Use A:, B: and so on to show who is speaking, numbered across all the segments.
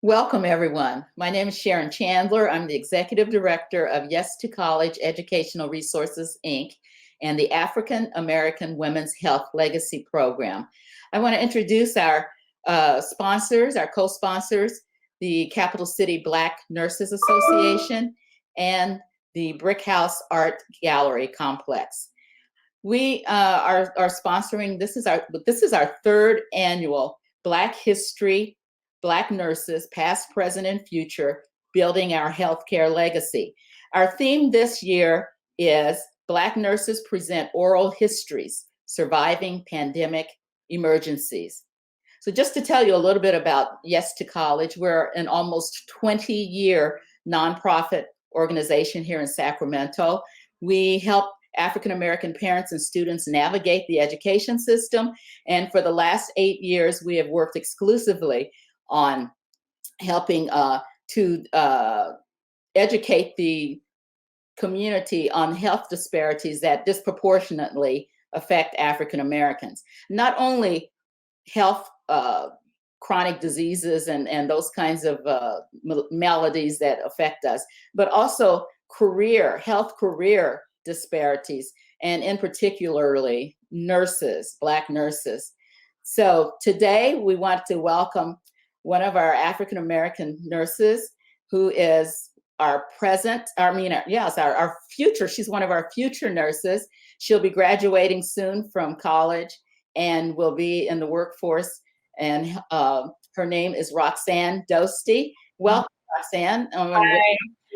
A: Welcome, everyone. My name is Sharon Chandler. I'm the Executive Director of Yes to College Educational Resources, Inc., and the African American Women's Health Legacy Program. I want to introduce our sponsors, our co-sponsors, the Capital City Black Nurses Association and the Brick House Art Gallery Complex. We are sponsoring, this is our third annual Black History, Black Nurses, Past, Present, and Future, Building Our Healthcare Legacy. Our theme this year is Black Nurses Present Oral Histories, Surviving Pandemic Emergencies. So just to tell you a little bit about Yes to College, we're an almost 20-year nonprofit organization here in Sacramento. We help African American parents and students navigate the education system. And for the last 8 years, we have worked exclusively on helping to educate the community on health disparities that disproportionately affect African Americans. Not only health, chronic diseases and those kinds of maladies that affect us, but also health career disparities, and in particularly nurses, Black nurses. So today we want to welcome one of our African American nurses who is our future. She's one of our future nurses. She'll be graduating soon from college and will be in the workforce. And her name is Roxanne Dosty. Welcome, Roxanne, to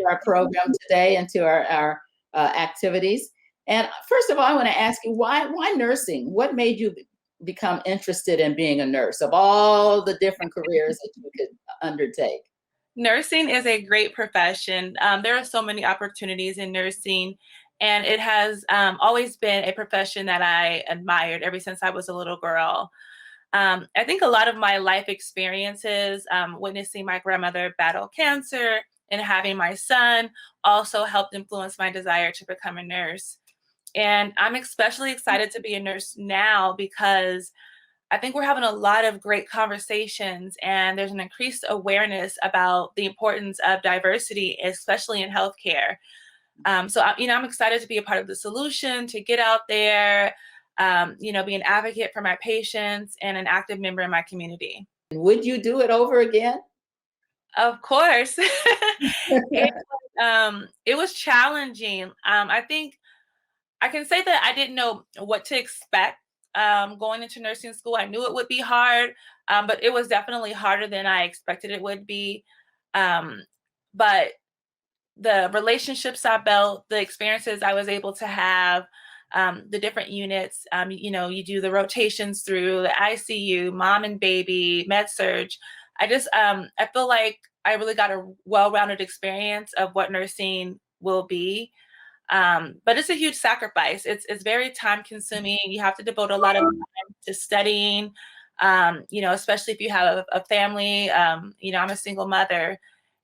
A: our program today and to our activities. And first of all, I want to ask you, why nursing? What made you become interested in being a nurse of all the different careers that you could undertake?
B: Nursing is a great profession. There are so many opportunities in nursing, and it has always been a profession that I admired ever since I was a little girl. I think a lot of my life experiences, witnessing my grandmother battle cancer and having my son, also helped influence my desire to become a nurse. And I'm especially excited to be a nurse now because I think we're having a lot of great conversations, and there's an increased awareness about the importance of diversity, especially in healthcare. I'm excited to be a part of the solution, to get out there, be an advocate for my patients and an active member in my community.
A: Would you do it over again?
B: Of course. It was challenging. I think I can say that I didn't know what to expect going into nursing school. I knew it would be hard, but it was definitely harder than I expected it would be. But the relationships I built, the experiences I was able to have, the different units, you do the rotations through the ICU, mom and baby, med surge. I feel like I really got a well-rounded experience of what nursing will be. But it's a huge sacrifice. It's very time consuming. You have to devote a lot of time to studying, especially if you have a family. I'm a single mother,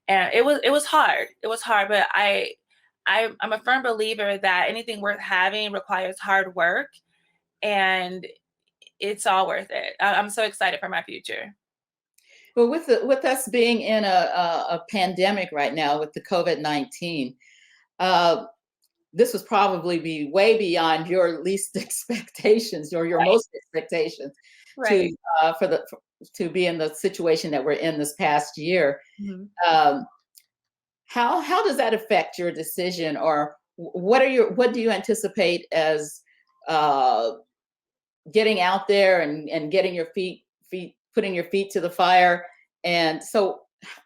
B: and it was hard. It was hard, but I'm a firm believer that anything worth having requires hard work, and it's all worth it. I'm so excited for my future.
A: Well, with us being in a pandemic right now with the COVID-19, this was probably be way beyond your least expectations or your most expectations,
B: right,
A: to be in the situation that we're in this past year.
B: Mm-hmm.
A: How does that affect your decision, or what do you anticipate as getting out there and getting your feet putting your feet to the fire? And so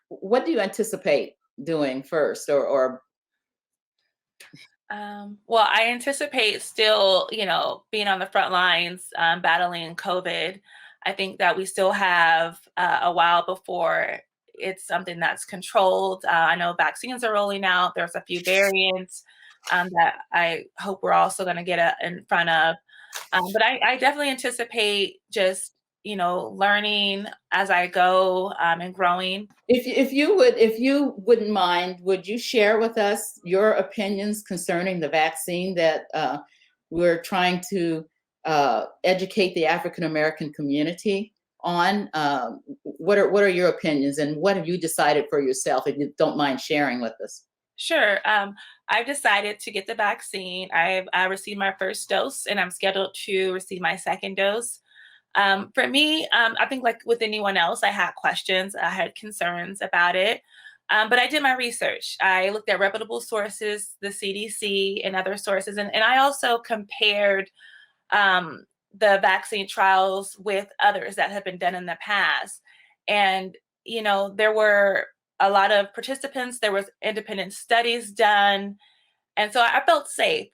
A: what do you anticipate doing first, or
B: well, I anticipate still, being on the front lines, battling COVID. I think that we still have a while before it's something that's controlled. I know vaccines are rolling out. There's a few variants that I hope we're also going to get in front of. But I definitely anticipate just, learning as I go and growing.
A: If you wouldn't mind, would you share with us your opinions concerning the vaccine that we're trying to educate the African American community on? What are your opinions, and what have you decided for yourself, if you don't mind sharing with us?
B: Sure. I've decided to get the vaccine. I received my first dose, and I'm scheduled to receive my second dose. For me, I think like with anyone else, I had questions, I had concerns about it. But I did my research. I looked at reputable sources, the CDC and other sources, and I also compared um, the vaccine trials with others that have been done in the past. And, there were a lot of participants, there was independent studies done, and so I felt safe.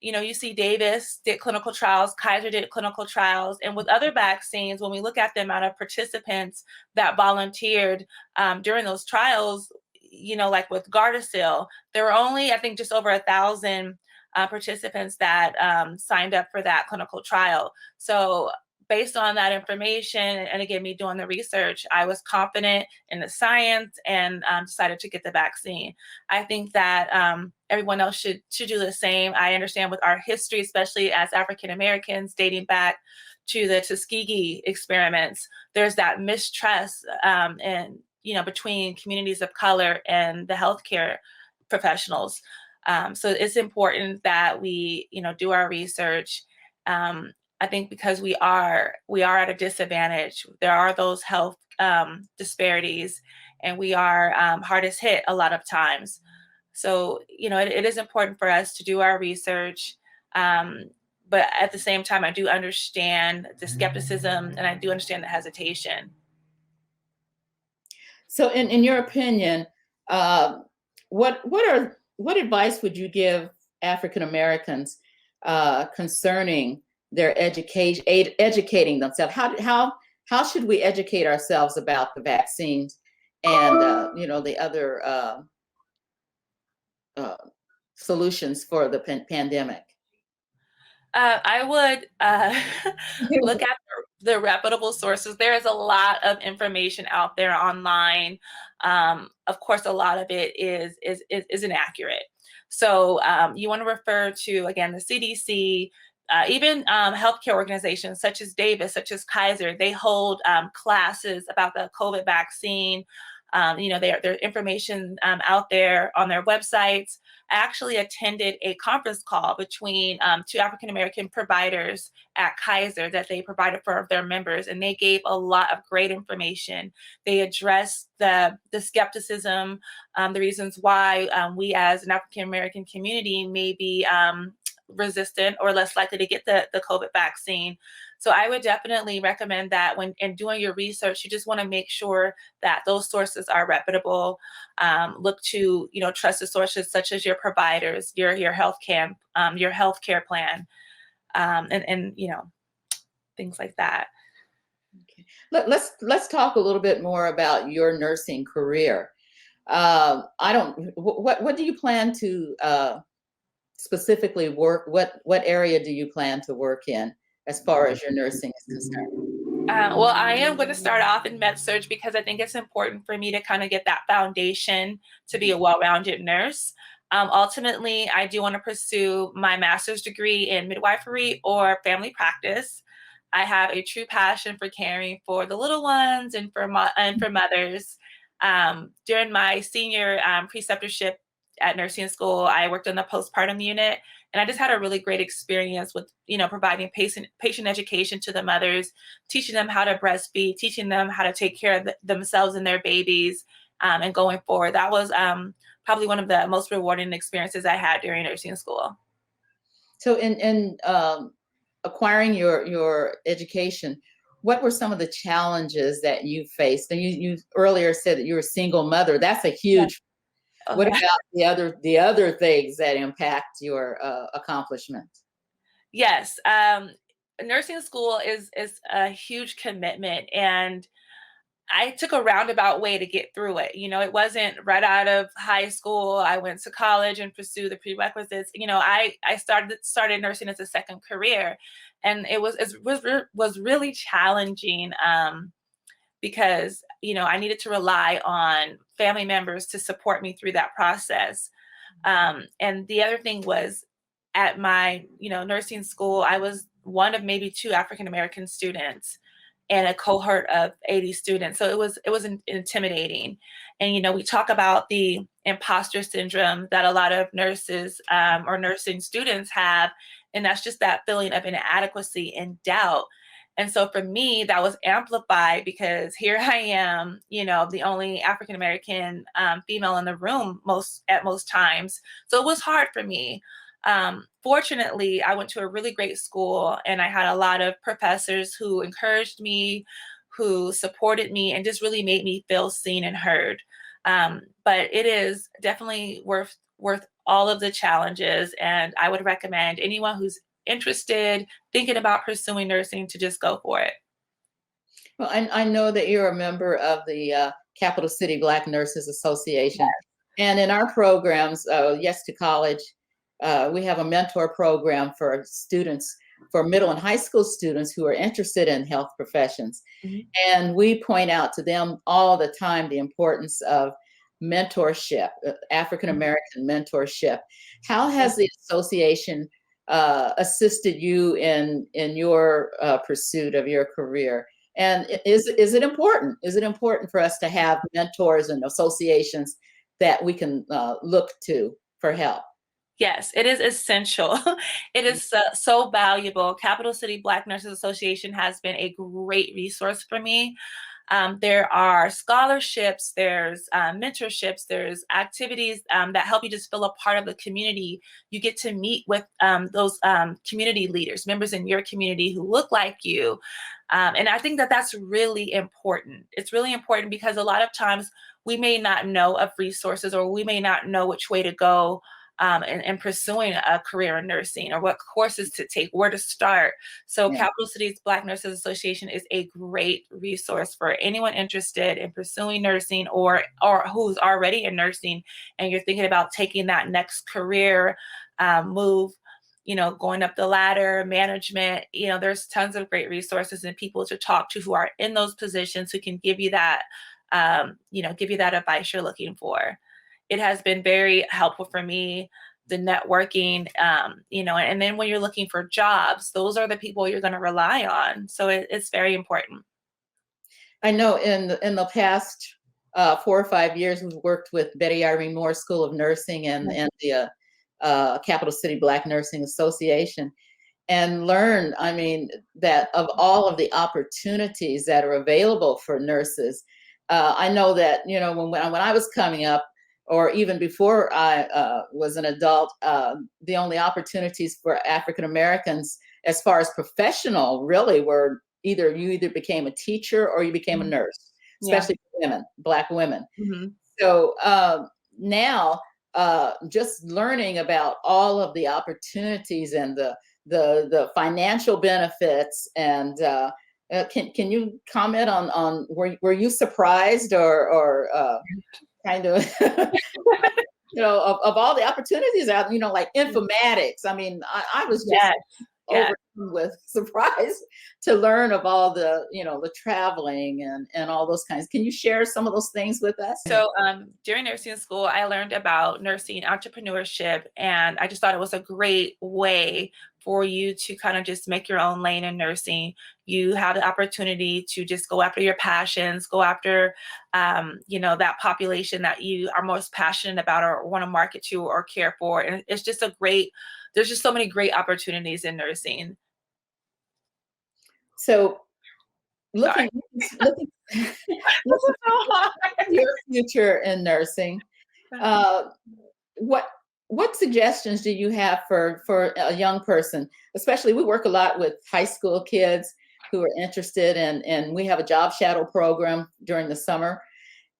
B: UC Davis did clinical trials, Kaiser did clinical trials, and with other vaccines, when we look at the amount of participants that volunteered during those trials, like with Gardasil, there were only, I think, just over 1,000 participants that signed up for that clinical trial. So based on that information, and again, me doing the research, I was confident in the science and decided to get the vaccine. I think that everyone else should do the same. I understand with our history, especially as African Americans, dating back to the Tuskegee experiments, there's that mistrust and between communities of color and the healthcare professionals. So it's important that we do our research. I think because we are at a disadvantage. There are those health disparities, and we are hardest hit a lot of times. So it is important for us to do our research. But at the same time, I do understand the skepticism, and I do understand the hesitation.
A: So, in your opinion, what advice would you give African Americans concerning their educating themselves? How should we educate ourselves about the vaccines and the other solutions for the pandemic?
B: I would look at the reputable sources. There is a lot of information out there online. Of course, a lot of it is inaccurate. So you want to refer to, again, the CDC, even healthcare organizations such as Davis, such as Kaiser. They hold classes about the COVID vaccine. There's information out there on their websites. I actually attended a conference call between two African American providers at Kaiser that they provided for their members, and they gave a lot of great information. They addressed the skepticism, the reasons why we as an African American community may be resistant or less likely to get the COVID vaccine. So I would definitely recommend that when in doing your research, you just want to make sure that those sources are reputable. Look to trusted sources such as your providers, your healthcare plan, and things like that.
A: Okay. Let's talk a little bit more about your nursing career. What do you plan to specifically work? What area do you plan to work in as far as your nursing is concerned?
B: Well, I am going to start off in med surg because I think it's important for me to kind of get that foundation to be a well-rounded nurse. Ultimately, I do want to pursue my master's degree in midwifery or family practice. I have a true passion for caring for the little ones and for mothers. During my senior preceptorship at nursing school, I worked in the postpartum unit, and I just had a really great experience with, providing patient education to the mothers, teaching them how to breastfeed, teaching them how to take care of themselves and their babies, and going forward. That was probably one of the most rewarding experiences I had during nursing school.
A: So, in acquiring your education, what were some of the challenges that you faced? And you earlier said that you're a single mother. That's a huge.
B: Oh,
A: what
B: yeah.
A: about the other things that impact your accomplishments?
B: Yes, nursing school is a huge commitment, and I took a roundabout way to get through it. It wasn't right out of high school. I went to college and pursued the prerequisites. I started nursing as a second career, and it was really challenging because I needed to rely on family members to support me through that process. And the other thing was, at my nursing school, I was one of maybe two African American students. and a cohort of 80 students. So it was intimidating. And, you know, we talk about the imposter syndrome that a lot of nurses or nursing students have. And that's just that feeling of inadequacy and doubt. And so for me, that was amplified because here I am, you know, the only African American female in the room at most times. So it was hard for me. Fortunately, I went to a really great school and I had a lot of professors who encouraged me, who supported me, and just really made me feel seen and heard. But it is definitely worth all of the challenges, and I would recommend anyone who's interested, thinking about pursuing nursing, to just go for it.
A: Well, I know that you're a member of the Capital City Black Nurses Association. And in our programs, Yes to College, we have a mentor program for students, for middle and high school students who are interested in health professions.
B: Mhm.
A: And we point out to them all the time the importance of mentorship, African American mentorship. How has the association assisted you in your pursuit of your career? And is it important? Is it important for us to have mentors and associations that we can look to for help?
B: Yes, it is essential. It is so valuable. Capital City Black Nurses Association has been a great resource for me. There are scholarships, there's mentorships, there's activities that help you just feel a part of the community. You get to meet with those community leaders, members in your community who look like you. And I think that that's really important. It's really important because a lot of times we may not know of resources, or we may not know which way to go in pursuing a career in nursing, or what courses to take, where to start. So
A: Yeah.
B: Capital Cities Black Nurses Association is a great resource for anyone interested in pursuing nursing, or who's already in nursing and you're thinking about taking that next career move, you know, going up the ladder, management. You know, there's tons of great resources and people to talk to who are in those positions, who can give you that, give you that advice you're looking for. It has been very helpful for me, the networking, and then when you're looking for jobs, those are the people you're going to rely on. So it's very important.
A: I know in the past 4 or 5 years, we've worked with Betty Irene Moore School of Nursing and the Capital City Black Nursing Association, and learned, I mean, that of all of the opportunities that are available for nurses. I know that, you know, when I was coming up, or even before I was an adult, the only opportunities for African Americans as far as professional really were you either became a teacher or you became a nurse,
B: Yeah.
A: especially women, Black women.
B: Mhm.
A: So now, just learning about all of the opportunities and the financial benefits, and can you comment on were you surprised or kind of of all the opportunities out, like informatics. I mean, I was just
B: Yes. Yes.
A: overcome with surprise to learn of all the traveling and all those kinds. Can you share some of those things with us?
B: So during nursing school, I learned about nursing entrepreneurship, and I just thought it was a great way for you to kind of just make your own lane in nursing. You have the opportunity to just go after your passions, go after, that population that you are most passionate about or want to market to or care for. And it's just there's just so many great opportunities in nursing.
A: So
B: Sorry.
A: looking
B: This is so hard.
A: your future in nursing, uh, what what suggestions do you have for a young person? Especially, we work a lot with high school kids who are interested in, and we have a job shadow program during the summer.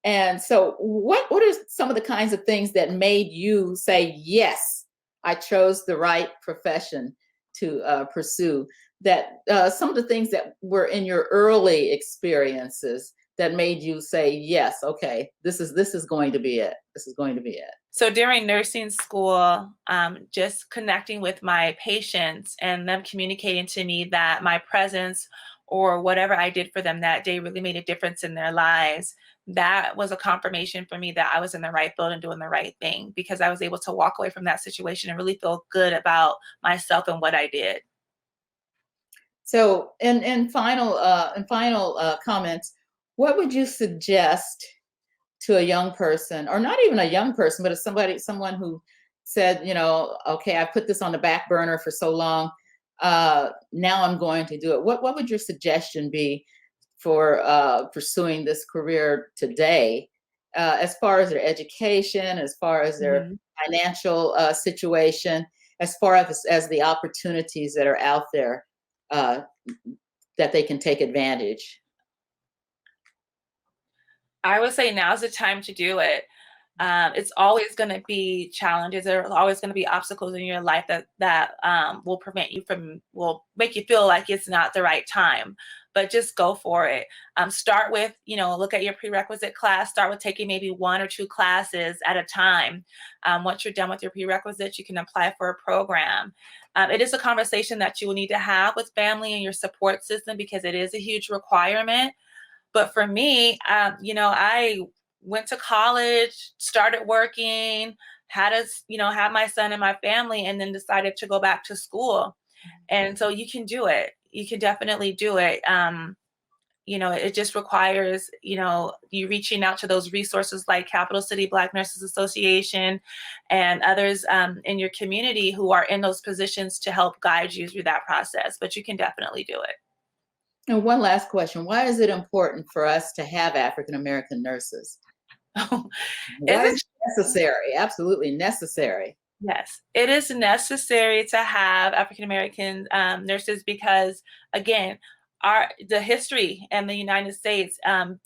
A: And so, what are some of the kinds of things that made you say, yes, I chose the right profession to pursue? That some of the things that were in your early experiences that made you say, yes, okay, this is going to be it. This is going to be it.
B: So during nursing school, just connecting with my patients and them communicating to me that my presence or whatever I did for them that day really made a difference in their lives. That was a confirmation for me that I was in the right field and doing the right thing, because I was able to walk away from that situation and really feel good about myself and what I did.
A: So, in final comments, what would you suggest to a young person, or not even a young person, but someone who said, okay, I put this on the back burner for so long. Now I'm going to do it. What would your suggestion be for pursuing this career today, as far as their education, as far as their
B: Mhm.
A: financial situation, as far as the opportunities that are out there uh, that they can take advantage?
B: I would say now's the time to do it. It's always going to be challenges. There are always going to be obstacles in your life that will make you feel like it's not the right time. But just go for it. Start with, look at your prerequisite class. Start with taking maybe 1 or 2 classes at a time. Once you're done with your prerequisites, you can apply for a program. It is a conversation that you will need to have with family and your support system, because it is a huge requirement. But for me, I went to college, started working, had my son and my family, and then decided to go back to school. And so you can do it. You can definitely do it. It just requires, you reaching out to those resources like Capital City Black Nurses Association and others in your community who are in those positions to help guide you through that process. But you can definitely do it.
A: And one last question: why is it important for us to have African American nurses? Why is
B: It's
A: it necessary? Absolutely necessary.
B: Yes, it is necessary to have African American nurses because, again, the history in the United States,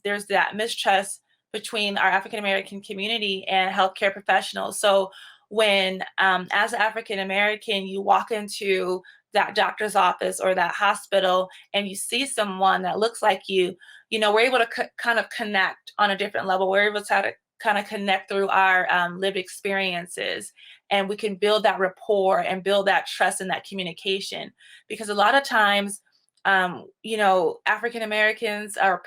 B: there's that mistrust between our African American community and healthcare professionals. So when, as an African American, you walk into that doctor's office or that hospital and you see someone that looks like you, we're able to kind of connect on a different level. We're able to kind of connect through our lived experiences, and we can build that rapport and build that trust and that communication. Because a lot of times, African Americans or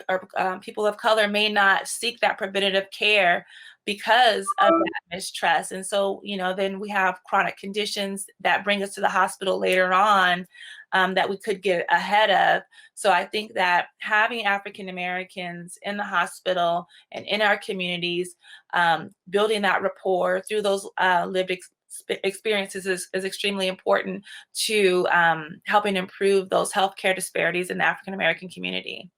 B: people of color may not seek that preventative care because of that mistrust. And so, then we have chronic conditions that bring us to the hospital later on, that we could get ahead of. So I think that having African Americans in the hospital and in our communities, building that rapport through those lived experiences is extremely important to helping improve those healthcare disparities in the African American community.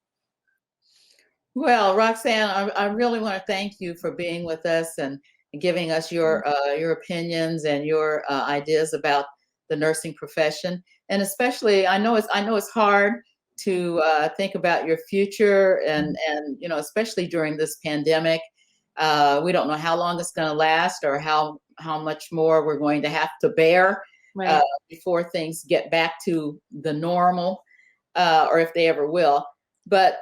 A: Well, Roxanne, I really want to thank you for being with us and giving us your opinions and your ideas about the nursing profession. And especially, I know it's hard to think about your future, and especially during this pandemic. We don't know how long it's going to last, or how much more we're going to have to bear uh,
B: Right.
A: before things get back to the normal, or if they ever will. But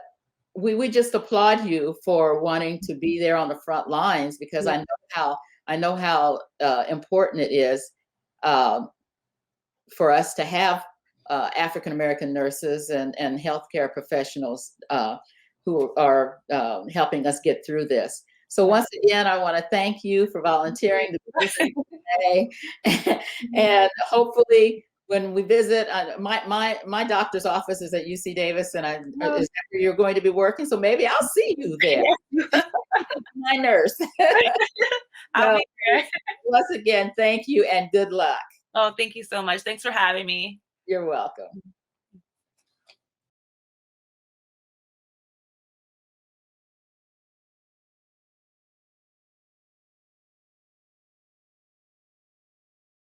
A: we just applaud you for wanting to be there on the front lines, because
B: Yeah.
A: I know how important it is uh, for us to have African American nurses and healthcare professionals who are helping us get through this. So
B: Yeah.
A: once again, I want to thank you for volunteering to be with us today, and hopefully when we visit, my doctor's office is at UC Davis, and is that where you're going to be working? So maybe I'll see you there, my nurse.
B: I'll
A: So
B: be there.
A: once again, thank you and good luck.
B: Oh, thank you so much. Thanks for having me.
A: You're welcome.